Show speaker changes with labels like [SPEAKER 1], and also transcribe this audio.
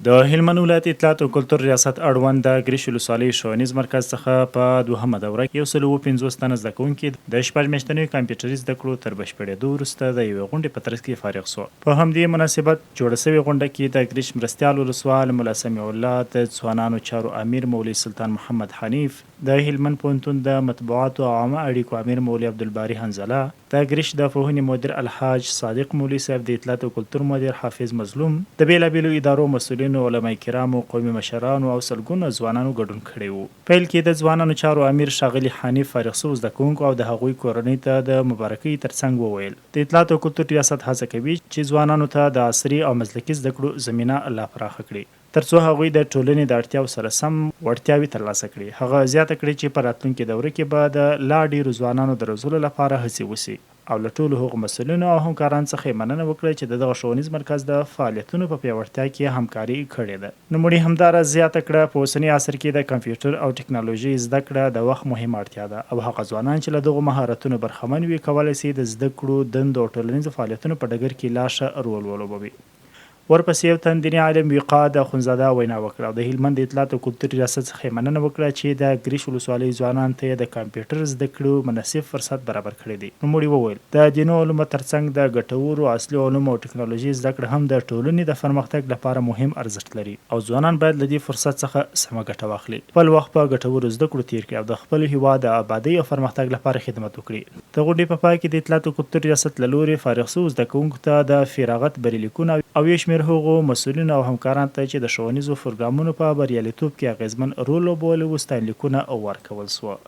[SPEAKER 1] د هلمند ولایت اطلاعات او کلتور ریاست اړوند د ګریش ولسوالۍ ښوونیز مرکز څخه په 2مه دوره کې 150 تنه زده کوونکي د شپږ میاشتنیو کمپیوټري زده کړو تر بشپړېدو وروسته د یوې غونډې په ترڅ کې فارغ شو. په همدې مناسبت جوړه شوې غونډه کې د ګریش مرستیال ولسوال ملا سمیع الله، د ځوانانو چارو امیر مولوي سلطان محمد حنیف، د هلمند پوهنتون د مطبوعاتو او عامه اړیکو امیر مولوي عبدالباري حنظله، د ګریش د پوهنې مدیر الحاج صادق مولوي صاحب، د اطلاعات او کلتور مدیر حافظ مظلوم، د بیلابیلو ادارو مسؤلینو، علماء کرامو، قومي مشرانو او سلګونو ځوانانو ګډون کړی وو. پیل کې د ځوانانو چارو امیر ښاغلي حنیف فارغ شوو زده کوونکو او د هغوی کورنۍ ته د مبارکۍ ترڅنګ وویل د اطلاعات او کلتور ریاست هڅه کوي چې ځوانانو ته د عصري او مسلکي زده کړو زمینه لا پراخه کړي ترڅو هغوی د ټولنې د اړتیاو سره سم وړتیاوې ترلاسه کړي. هغه زیاته کړې چې په راتلونکي دوره کې به د لا ډېرو ځوانانو د روزلو لپاره هڅې وشي او له ټولو هغو مسؤلینو او همکارانو څخه یې مننه وکړه چې د دغه ښوونیز مرکز د فعالیتونو په پیاوړتیا کې همکاري کړې ده. نوموړي همداراز زیاته کړه په اوسني عصر کې د کمپیوټر او ټکنالوژۍ زده کړه د وخت مهمه اړتیا ده او هغه ځوانان چې له دغو مهارتونو برخمن وي کولی شي د زده کړو، دندو او ټولنیزو فعالیتونو په ډګر کې لا ښه رول ولوبوي. ورپسې یو تن دیني عالم وقاد اخندزاده وینا وکړه او د هلمند د اطلاعات او کلتور ریاست څخه مننه وکړه چې د ګریش ولسوالۍ ځوانانو ته د کمپیوټر زده کړو مناسب فرصت برابر کړی دی. نوموړي وویل د دیني علومو ترڅنګ د ګټورو اصلي علومو او ټکنالوژۍ زده کړه هم د ټولنې د پرمختګ لپاره مهم ارزښت لري او ځوانان باید له دې فرصت څخه سمه ګټه واخلي، خپل وخت په ګټورو زده کړو تیر کړي او د خپل هیواد د ابادۍ او پرمختګ لپاره خدمت وکړي. د غونډې په پای کې د اطلاعات او کلتور ریاست له لوري فارغ شوو زده کوونکو ته د فراغت بریلیکونه او یو شمېر هغو مسؤلینو او همکارانو ته چې د ښوونیزو پروګرامونو په بریالیتوب کې اغیزمن رول لوبولی و ستاینلیکونه ورکول شوه.